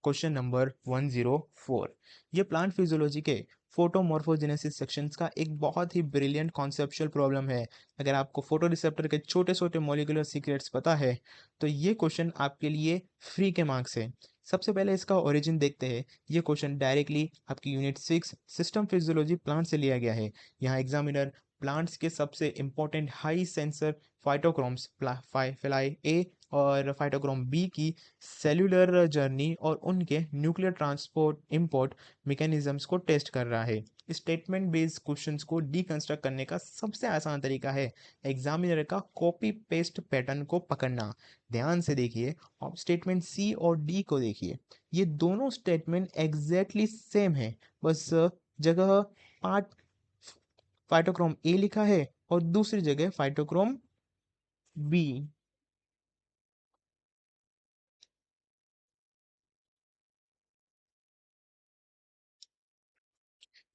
Question number 104। ये plant physiology के photomorphogenesis sections का एक बहुत ही ब्रिलियंट कॉन्सेप्चुअल प्रॉब्लम है। अगर आपको फोटो रिसेप्टर के छोटे छोटे मॉलिक्यूलर सीक्रेट्स पता है तो ये क्वेश्चन आपके लिए फ्री के मार्क्स है। सबसे पहले इसका ओरिजिन देखते हैं। ये क्वेश्चन डायरेक्टली आपकी यूनिट 6 सिस्टम फिजियोलॉजी प्लांट से लिया गया है। यहाँ एग्जामिनर प्लांट्स के सबसे इंपॉर्टेंट हाई सेंसर फाइटोक्रोम्स फिलाई ए और फाइटोक्रोम बी की सेल्यूलर जर्नी और उनके न्यूक्लियर ट्रांसपोर्ट इंपोर्ट मैकेनिज्म्स को टेस्ट कर रहा है। स्टेटमेंट बेस्ड क्वेश्चंस को डीकंस्ट्रक्ट करने का सबसे आसान तरीका है एग्जामिनर का कॉपी पेस्ट पैटर्न को पकड़ना। ध्यान से देखिए और स्टेटमेंट सी और डी को देखिए। ये दोनों स्टेटमेंट एग्जैक्टली सेम है, बस जगह पार्ट फाइटोक्रोम ए लिखा है और दूसरी जगह फाइटोक्रोम बी।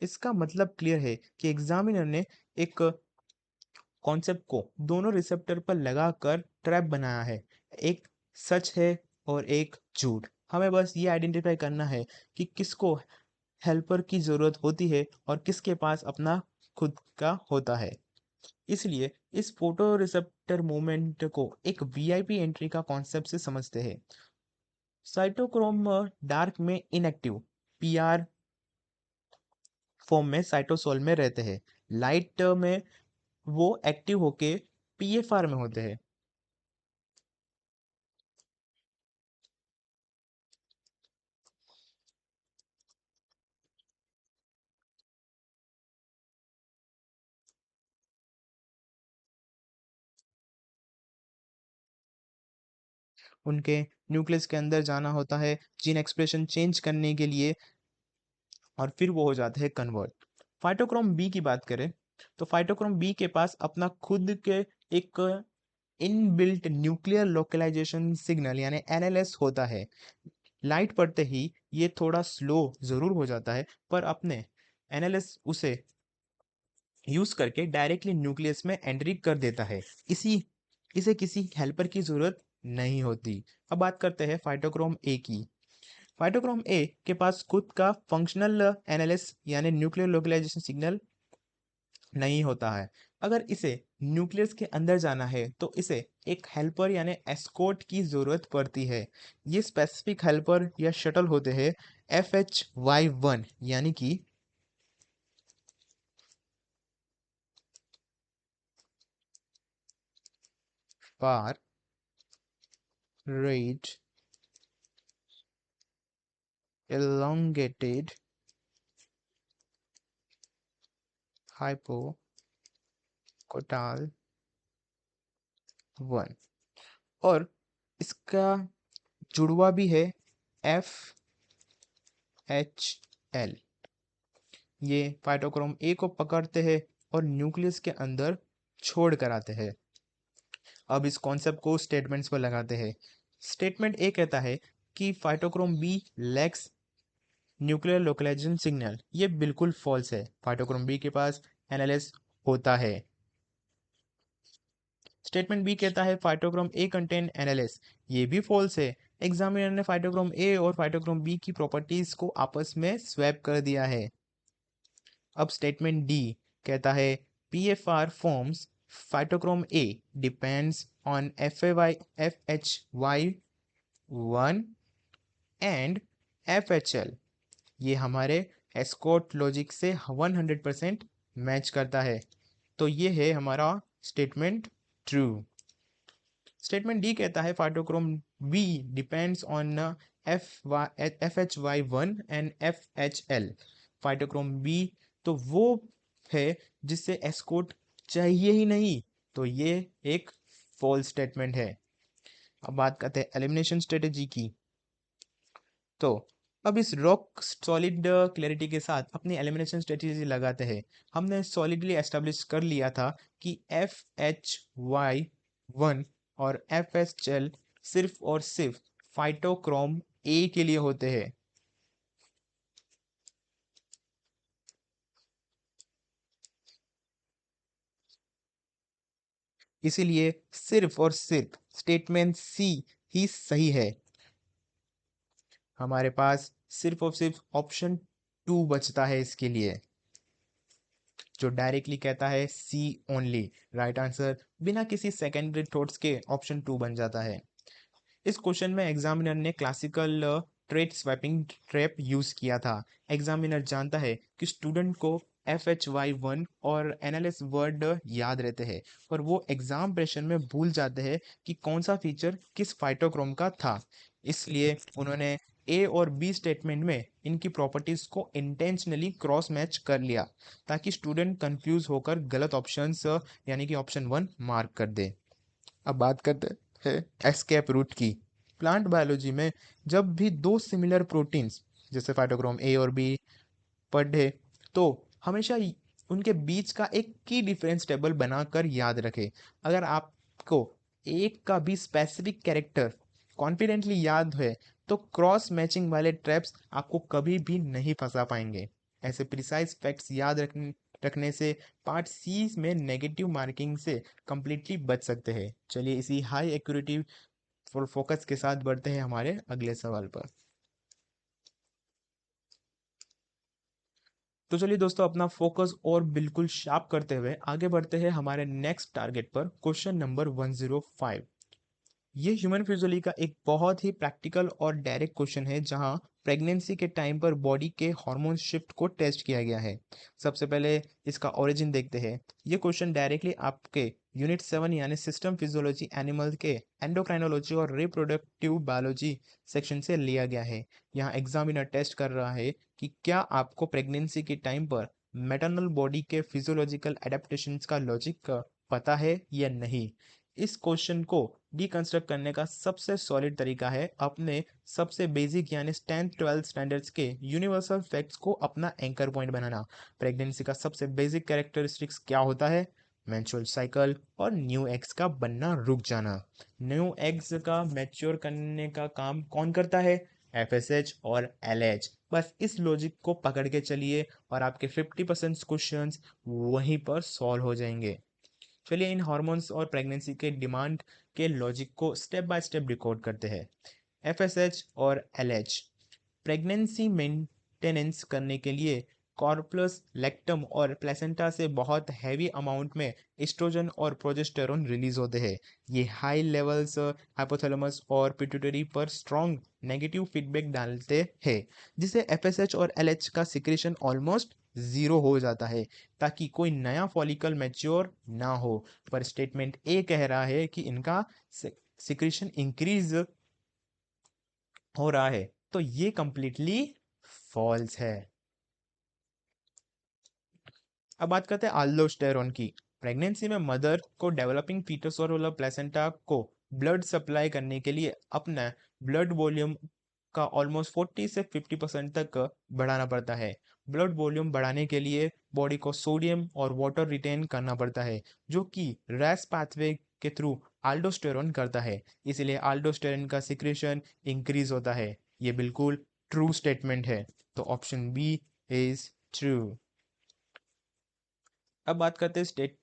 इसका मतलब क्लियर है कि एग्जामिनर ने एक कॉन्सेप्ट को दोनों रिसेप्टर पर लगाकर ट्रैप बनाया है। एक सच है और एक झूठ। हमें बस ये आइडेंटिफाई करना है कि किसको हेल्पर की ज़रूरत होती है और किसके पास अपना खुद का होता है। इसलिए इस फोटो रिसेप्टर मूवमेंट को एक वीआईपी एंट्री का कॉन्सेप्ट से समझते हैं। साइटोक्रोम डार्क में इनएक्टिव पीआर फॉर्म में साइटोसोल में रहते हैं। लाइट में वो एक्टिव होके पीएफआर में होते हैं। उनके न्यूक्लियस के अंदर जाना होता है जीन एक्सप्रेशन चेंज करने के लिए और फिर वो हो जाते हैं कन्वर्ट। फाइटोक्रोम बी की बात करें तो फाइटोक्रोम बी के पास अपना खुद के एक इनबिल्ट न्यूक्लियर लोकलाइजेशन सिग्नल यानी एनएलएस होता है। लाइट पड़ते ही ये थोड़ा स्लो जरूर हो जाता है पर अपने एनएलएस उसे यूज करके डायरेक्टली न्यूक्लियस में एंट्री कर देता है। इसी इसे किसी हेल्पर की जरूरत नहीं होती। अब बात करते हैं फाइटोक्रोम ए की। फाइटोक्रोम ए के पास खुद का फंक्शनल एनालिस यानी न्यूक्लियर लोकलाइजेशन सिग्नल नहीं होता है। अगर इसे न्यूक्लियस के अंदर जाना है तो इसे एक हेल्पर यानी एस्कॉर्ट की जरूरत पड़ती है। ये स्पेसिफिक हेल्पर या शटल होते हैं FHY1 यानी कि फार रेड elongated hypocotyl 1 और इसका जुड़वा भी है FHL। ये फाइटोक्रोम ए को पकड़ते हैं और न्यूक्लियस के अंदर छोड़ कर आते हैं। अब इस कॉन्सेप्ट को स्टेटमेंट्स पर लगाते हैं। स्टेटमेंट ए कहता है कि phytochrome B lacks nuclear localization signal. ये बिल्कुल फॉल्स है। फाइटोक्रोम बी के पास एनालिस होता है। स्टेटमेंट बी कहता है फाइटोक्रोम ए कंटेन एनालिस। ये भी फॉल्स है। एग्जामिनर ने फाइटोक्रोम ए और फाइटोक्रोम बी की प्रॉपर्टीज को आपस में स्वैप कर दिया है। अब स्टेटमेंट डी कहता है PFR forms phytochrome A depends on FHY1 and FHL। ये हमारे एस्कॉर्ट लॉजिक से 100% मैच करता है। तो ये है हमारा स्टेटमेंट ट्रू। स्टेटमेंट डी कहता है phytochrome B depends on FHY1 and FHL। Phytochrome B तो वो है जिससे एस्कॉर्ट चाहिए ही नहीं। तो ये एक फॉल्स स्टेटमेंट है। अब बात करते हैं एलिमिनेशन स्ट्रेटेजी की। तो अब इस रॉक सॉलिड क्लैरिटी के साथ अपनी एलिमिनेशन स्ट्रेटेजी लगाते हैं। हमने सॉलिडली एस्टेब्लिश कर लिया था कि FHY1 और FHL सिर्फ और सिर्फ फाइटोक्रोम ए के लिए होते हैं। इसीलिए सिर्फ और सिर्फ स्टेटमेंट सी ही सही है। हमारे पास सिर्फ और सिर्फ ऑप्शन 2 बचता है इसके लिए, जो डायरेक्टली कहता है सी ओनली। राइट आंसर बिना किसी सेकेंडरी थॉट्स के ऑप्शन 2 बन जाता है। इस क्वेश्चन में एग्जामिनर ने classical trade swapping trap use किया था। एग्जामिनर जानता है कि स्टूडेंट को FHY1 और NLS वर्ड याद रहते हैं, पर वो एग्जाम प्रेशर में भूल जाते हैं कि कौन सा फीचर किस फाइटोक्रोम का था। इसलिए उन्होंने ए और बी स्टेटमेंट में इनकी प्रॉपर्टीज को इंटेंशनली क्रॉस मैच कर लिया, ताकि स्टूडेंट कंफ्यूज होकर गलत ऑप्शंस यानी कि ऑप्शन 1 मार्क कर दे। अब बात करते हैं एस्केप रूट की। प्लांट बायोलॉजी में जब भी दो सिमिलर प्रोटीन्स जैसे फाइटोक्रोम ए और बी पढ़े, तो हमेशा उनके बीच का एक की डिफरेंस टेबल बनाकर याद रखें। अगर आपको एक का भी स्पेसिफिक कैरेक्टर कॉन्फिडेंटली याद है, तो क्रॉस मैचिंग वाले ट्रैप्स आपको कभी भी नहीं फंसा पाएंगे। ऐसे प्रिसाइज फैक्ट्स याद रखने से पार्ट सी में नेगेटिव मार्किंग से कंप्लीटली बच सकते हैं। चलिए इसी हाई एक्यूरेटिव फोकस के साथ बढ़ते हैं हमारे अगले सवाल पर। तो चलिए दोस्तों, अपना फोकस और बिल्कुल शार्प करते हुए आगे बढ़ते हैं हमारे नेक्स्ट टारगेट पर। Question number 105। ये ह्यूमन फिजियोलॉजी का एक बहुत ही प्रैक्टिकल और डायरेक्ट क्वेश्चन है, जहां प्रेगनेंसी के टाइम पर बॉडी के हार्मोन शिफ्ट को टेस्ट किया गया है। सबसे पहले इसका ओरिजिन देखते हैं। ये क्वेश्चन डायरेक्टली आपके यूनिट 7 यानी सिस्टम फिजियोलॉजी एनिमल के एंडोक्राइनोलॉजी और रिप्रोडक्टिव बायोलॉजी सेक्शन से लिया गया है। यहाँ एग्जामिनर टेस्ट कर रहा है कि क्या आपको प्रेगनेंसी के टाइम पर मैटरनल बॉडी के फिजियोलॉजिकल एडेप्टेशंस का लॉजिक पता है या नहीं। इस क्वेश्चन को डिकंस्ट्रक्ट करने का सबसे सॉलिड तरीका है अपने सबसे बेसिक यानी 10th 12th स्टैंडर्ड्स के यूनिवर्सल फैक्ट्स को अपना एंकर पॉइंट बनाना। प्रेगनेंसी का सबसे बेसिक कैरेक्टरिस्टिक्स क्या होता है? मेंस्ट्रुअल साइकिल और न्यू एग्स का बनना रुक जाना। न्यू एग्स का मैच्योर करने का काम कौन करता है? FSH और LH। बस इस लॉजिक को पकड़ के चलिए और आपके 50% क्वेश्चंस वहीं पर सॉल्व हो जाएंगे। चलिए इन हार्मोन्स और प्रेगनेंसी के डिमांड के लॉजिक को स्टेप बाय स्टेप डिकोड करते हैं। FSH और LH प्रेगनेंसी मेंटेनेंस करने के लिए कॉर्पस लेक्टम और प्लेसेंटा से बहुत हैवी अमाउंट में एस्ट्रोजन और प्रोजेस्टेरोन रिलीज होते हैं। ये हाई लेवल्स हाइपोथैलेमस और पिट्यूटरी पर स्ट्रॉन्ग नेगेटिव फीडबैक डालते हैं, जिसे FSH और LH का सिक्रेशन ऑलमोस्ट जीरो हो जाता है, ताकि कोई नया फॉलिकल मैच्योर ना हो। पर स्टेटमेंट ए कह रहा है कि इनका सिक्रेशन इंक्रीज हो रहा है, तो ये कंप्लीटली फॉल्स है। अब बात करते हैं अल्डोस्टेरोन की। प्रेगनेंसी में मदर को डेवलपिंग फीटस और प्लेसेंटा को ब्लड सप्लाई करने के लिए अपना ब्लड वॉल्यूम का ऑलमोस्ट 40 से 50% तक बढ़ाना पड़ता है। ब्लड वॉल्यूम बढ़ाने के लिए बॉडी को सोडियम और वाटर रिटेन करना पड़ता है, जो कि रैस पाथवे के थ्रू अल्डोस्टेरोन करता है। इसलिए अल्डोस्टेरोन का सिक्रेशन इंक्रीज होता है। ये बिल्कुल ट्रू स्टेटमेंट है, तो ऑप्शन बी इज ट्रू। अब बात करते हैं स्टेट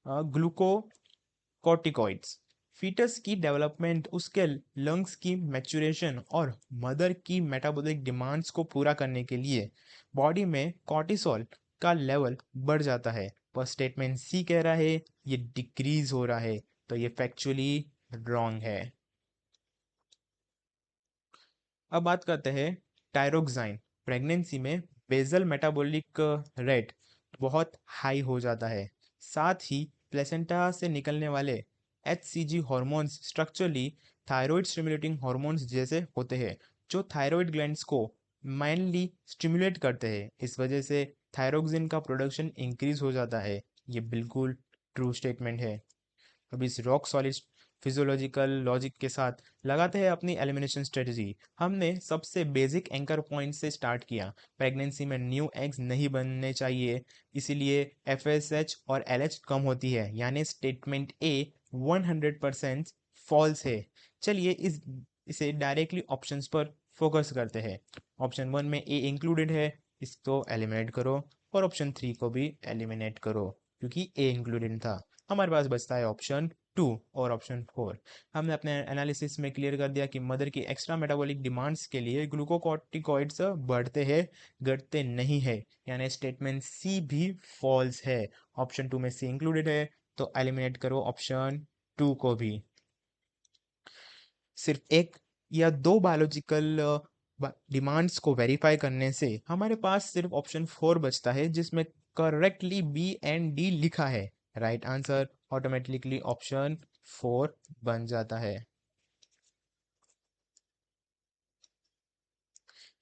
ग्लूकोकॉर्टिकॉइड्स। फीटस की डेवलपमेंट, उसके लंग्स की मैच्योरेशन और मदर की मेटाबॉलिक डिमांड्स को पूरा करने के लिए बॉडी में कॉर्टिसोल का लेवल बढ़ जाता है, पर स्टेटमेंट सी कह रहा है ये डिक्रीज हो रहा है, तो ये फैक्चुअली रॉन्ग है। अब बात करते हैं टायरोक्साइन। प्रेगनेंसी में बेसल मेटाबॉलिक रेट बहुत हाई हो जाता है। साथ ही प्लेसेंटा से निकलने वाले HCG hormones structurally thyroid stimulating hormones जैसे होते हैं, जो थायराइड ग्लैंड्स को मेनली स्टिमुलेट करते हैं। इस वजह से थायरोक्सिन का प्रोडक्शन इंक्रीज हो जाता है। ये बिल्कुल ट्रू स्टेटमेंट है। अब इस रॉक सॉलिड फिजियोलॉजिकल लॉजिक के साथ लगाते हैं अपनी एलिमिनेशन स्ट्रेटजी। हमने सबसे बेसिक एंकर पॉइंट से स्टार्ट किया। प्रेगनेंसी में न्यू एग्स नहीं बनने चाहिए, इसीलिए FSH और LH कम होती है, यानी स्टेटमेंट ए 100% फॉल्स है। चलिए इसे डायरेक्टली ऑप्शंस पर फोकस करते हैं। ऑप्शन 1 में ए इंक्लूडेड है, इसको एलिमिनेट करो, और ऑप्शन 3 को भी एलिमिनेट करो क्योंकि ए इंक्लूडेड था। हमारे पास बचता है ऑप्शन 2 और ऑप्शन 4। हमने अपने एनालिसिस में क्लियर कर दिया कि मदर की एक्स्ट्रा मेटाबॉलिक डिमांड्स के लिए ग्लूकोकॉर्टिकॉइड्स बढ़ते हैं, घटते नहीं है, यानी स्टेटमेंट सी भी फॉल्स है। ऑप्शन 2 में सी इंक्लूडेड है, तो एलिमिनेट करो ऑप्शन 2 को भी। सिर्फ एक या दो बायोलॉजिकल डिमांड्स को वेरीफाई करने से हमारे पास सिर्फ ऑप्शन 4 बचता है, जिसमें करेक्टली बी एंड डी लिखा है। राइट आंसर ऑटोमेटिकली ऑप्शन 4 बन जाता है।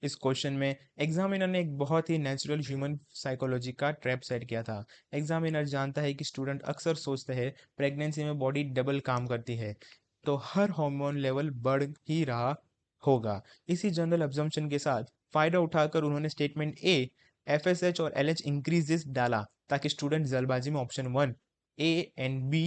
इस क्वेश्चन में एग्जामिनर ने एक बहुत ही नेचुरल ह्यूमन साइकोलॉजी का ट्रैप सेट किया था। एग्जामिनर जानता है कि स्टूडेंट अक्सर सोचते हैं प्रेगनेंसी में बॉडी डबल काम करती है, तो हर हार्मोन लेवल बढ़ ही रहा होगा। इसी जनरल अब्जम्पशन के साथ फायदा उठाकर उन्होंने स्टेटमेंट ए एफएसएच और एलएच इंक्रीजेस डाला, ताकि स्टूडेंट जल्दबाजी में option 1 A and B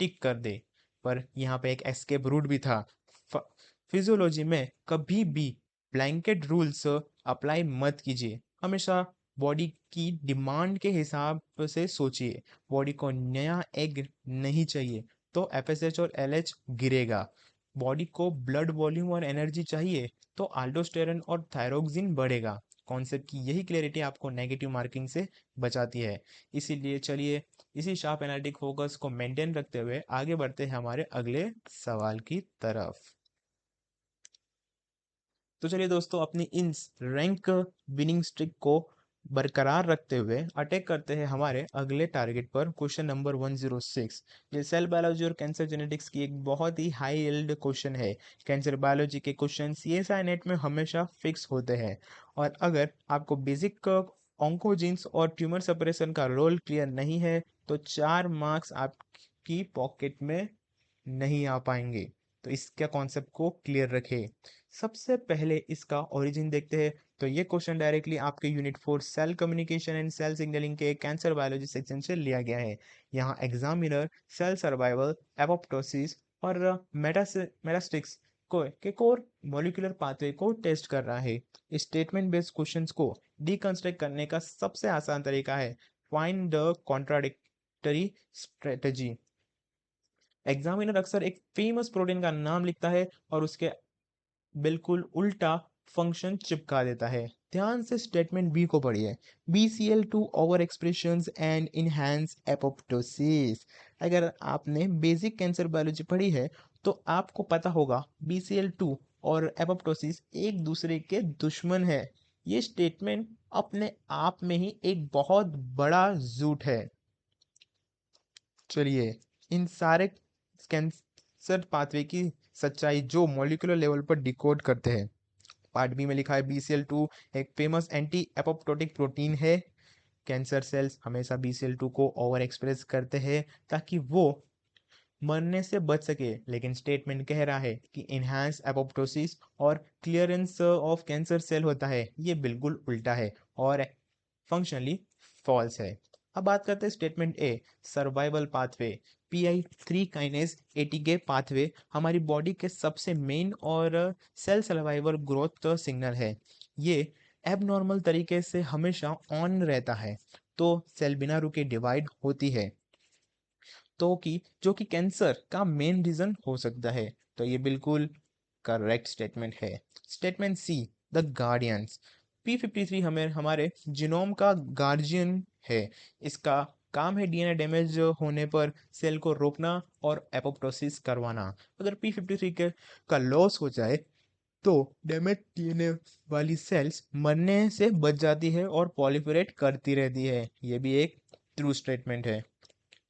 tick कर दे। पर यहाँ पे एक एस्केप रूट भी था। फिजियोलॉजी में कभी भी ब्लैंकेट रूल्स अप्लाई मत कीजिए। हमेशा बॉडी की डिमांड के हिसाब से सोचिए। बॉडी को नया एग नहीं चाहिए, तो एफएसएच और एलएच गिरेगा। बॉडी को ब्लड वॉल्यूम और एनर्जी चाहिए, तो अल्डोस्टेरॉन और थायरोक्सिन बढ़ेगा। कॉन्सेप्ट की यही क्लैरिटी आपको नेगेटिव मार्किंग से बचाती है। इसीलिए चलिए इसी शार्प एनालिटिक फोकस को मेंटेन रखते हुए आगे बढ़ते हैं हमारे अगले सवाल की तरफ। तो चलिए दोस्तों, अपनी इन रैंक विनिंग स्ट्रिक को बरकरार रखते हुए अटैक करते हैं हमारे अगले टारगेट पर। Question number 106। ये सेल बायोलॉजी और कैंसर जेनेटिक्स की एक बहुत ही हाई यील्ड क्वेश्चन है। कैंसर बायोलॉजी के क्वेश्चन सीएसआई नेट में हमेशा फिक्स होते हैं, और अगर आपको बेसिक ऑन्कोजीन्स और ट्यूमर सेपरेशन का रोल क्लियर नहीं है, तो 4 मार्क्स आपकी पॉकेट में नहीं आ पाएंगे। तो इसका कॉन्सेप्ट को क्लियर रखें। सबसे पहले इसका ओरिजिन देखते हैं। तो ये क्वेश्चन डायरेक्टली आपके unit 4 cell communication and cell signalling के कैंसर बायोलॉजी सेक्शन से लिया गया है। यहाँ एग्जामिनर सेल सर्वाइवल, एपोप्टोसिस और मेटास्टिक्स को के कोर मॉलिक्यूलर पाथवे को टेस्ट कर रहा है। स्टेटमेंट बेस्ड क्वेश्चंस को डिकंस्ट्रक्ट करने का सबसे आसान तरीका है find the contradictory strategy. Examiner अक्सर एक फेमस प्रोटीन का नाम लिखता है और उसके बिल्कुल उल्टा फंक्शन चिपका देता है। ध्यान से स्टेटमेंट बी को पढ़िए। BCL2 over expressions and enhance apoptosis. अगर आपने बेसिक कैंसर बायोलॉजी पढ़ी है, तो आपको पता होगा BCL2 और एपोप्टोसिस एक दूसरे के दुश्मन है। ये स्टेटमेंट अपने आप में ही एक बहुत बड़ा झूठ है। चलिए इन सारे कैंसर पाथवे की सच्चाई जो मॉलिक्यूलर लेवल पर डिकोड करते हैं। पार्ट बी में लिखा है BCL2 एक फेमस एंटी एपोप्टोटिक प्रोटीन है। कैंसर सेल्स हमेशा BCL2 को ओवर एक्सप्रेस करते हैं ताकि वो मरने से बच सके, लेकिन स्टेटमेंट कह रहा है कि इनहांस एपोप्टोसिस और क्लियरेंस ऑफ कैंसर सेल होता है। ये बिल्कुल उल्टा है और फंक्शनली फॉल्स है। अब बात करते हैं statement A survival pathway. PI3 kinase ATK pathway हमारी बॉडी के सबसे मेन और सेल सर्वाइवल ग्रोथ सिग्नल है। ये एबनॉर्मल तरीके से हमेशा ऑन रहता है, तो सेल बिना रुके डिवाइड होती है, तो कि जो कि कैंसर का मेन रीजन हो सकता है। तो ये बिल्कुल करेक्ट स्टेटमेंट है। Statement see the guardians. P53 हमें हमारे जीनोम का गार्जियन है। इसका काम है DNA डैमेज होने पर सेल को रोकना और एपोप्टोसिस करवाना। अगर P53 के का लॉस हो जाए, तो डैमेज DNA वाली सेल्स मरने से बच जाती है और पॉलिफरेट करती रहती है। ये भी एक ट्रू स्टेटमेंट है।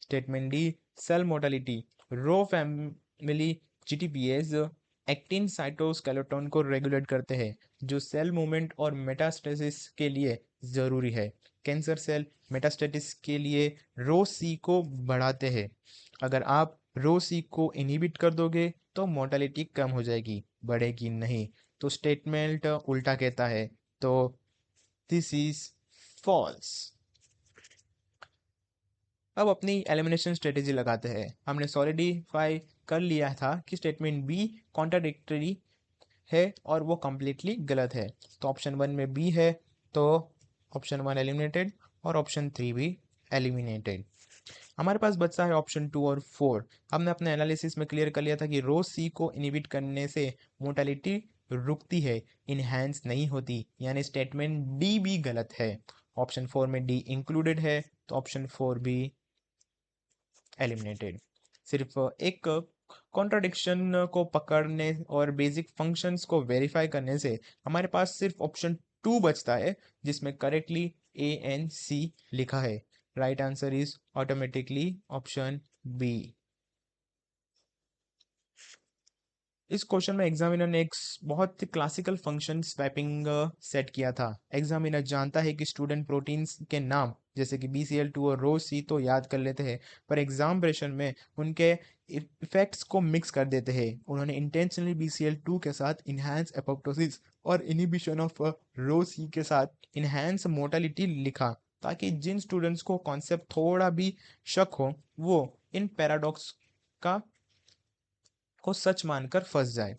Statement the cell mortality. Rho family GTPase actin cytoskeleton को रेगुलेट करते हैं, जो सेल मूवमेंट और मेटास्टेसिस के लिए जरूरी है। कैंसर सेल मेटास्टेसिस के लिए रो सी को बढ़ाते हैं। अगर आप रो सी को इनहिबिट कर दोगे, तो मोर्टालिटी कम हो जाएगी, बढ़ेगी नहीं। तो स्टेटमेंट उल्टा कहता है, तो दिस इज फॉल्स। अब अपनी एलिमिनेशन स्ट्रेटेजी लगाते हैं। हमने सॉलिडिफाई कर लिया था कि स्टेटमेंट बी कॉन्ट्राडिक्टरी है और वो कंप्लीटली गलत है। तो ऑप्शन 1 में बी है, तो ऑप्शन 1 एलिमिनेटेड और ऑप्शन 3 भी एलिमिनेटेड। हमारे पास बचता है ऑप्शन 2 और 4। हमने अपने एनालिसिस में क्लियर कर लिया था कि रो सी को इनहिबिट करने से मोटालिटी रुकती है, इनहैंस नहीं होती, यानी स्टेटमेंट डी भी गलत है। ऑप्शन 4 में डी इंक्लूडेड है, तो ऑप्शन 4 भी एलिमिनेटेड। सिर्फ एक कॉन्ट्राडिक्शन को पकड़ने और बेसिक फंक्शंस को वेरीफाई करने से हमारे पास सिर्फ ऑप्शन 2 बचता है, जिसमें करेक्टली ए एन सी लिखा है। Right answer is automatically option B. इस क्वेश्चन में एग्जामिनर ने एक बहुत ही क्लासिकल फंक्शन स्वैपिंग सेट किया था। एग्जामिनर जानता है कि स्टूडेंट प्रोटीन्स के नाम जैसे कि BCl2 और रो सी तो याद कर लेते हैं, पर एग्जाम प्रेशर में उनके इफेक्ट्स को मिक्स कर देते हैं। उन्होंने इंटेंशनली BCl2 के साथ इनहैंस एपोप्टोसिस और इनिबिशन ऑफ रो सी के साथ इनहैंस मोटालिटी लिखा, ताकि जिन स्टूडेंट्स को कॉन्सेप्ट थोड़ा भी शक हो वो इन पैराडॉक्स का को सच मानकर फंस जाए।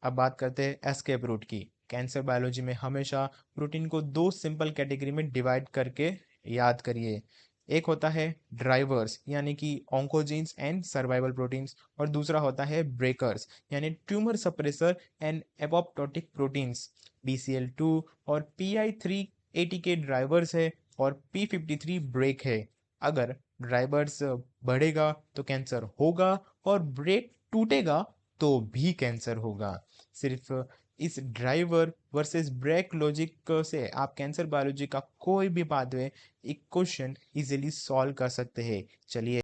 अब बात करते हैं एस्केप रूट की। कैंसर बायोलॉजी में हमेशा प्रोटीन को दो सिंपल कैटेगरी में डिवाइड करके याद करिए। एक होता है ड्राइवर्स यानी कि ऑन्कोजीन्स एंड सर्वाइवल प्रोटीन्स, और दूसरा होता है ब्रेकर्स यानी tumour suppressor and apoptotic proteins. BCl2 और PI380 के ड्राइवर्स है और P53 ब्रेक है। अगर ड्राइवर्स बढ़ेगा तो कैंसर होगा, और ब्रेक टूटेगा तो भी कैंसर होगा। सिर्फ इस ड्राइवर वर्सेस ब्रेक लॉजिक से आप कैंसर बायोलॉजी का कोई भी पाथवे एक क्वेश्चन इजीली सॉल्व कर सकते हैं। चलिए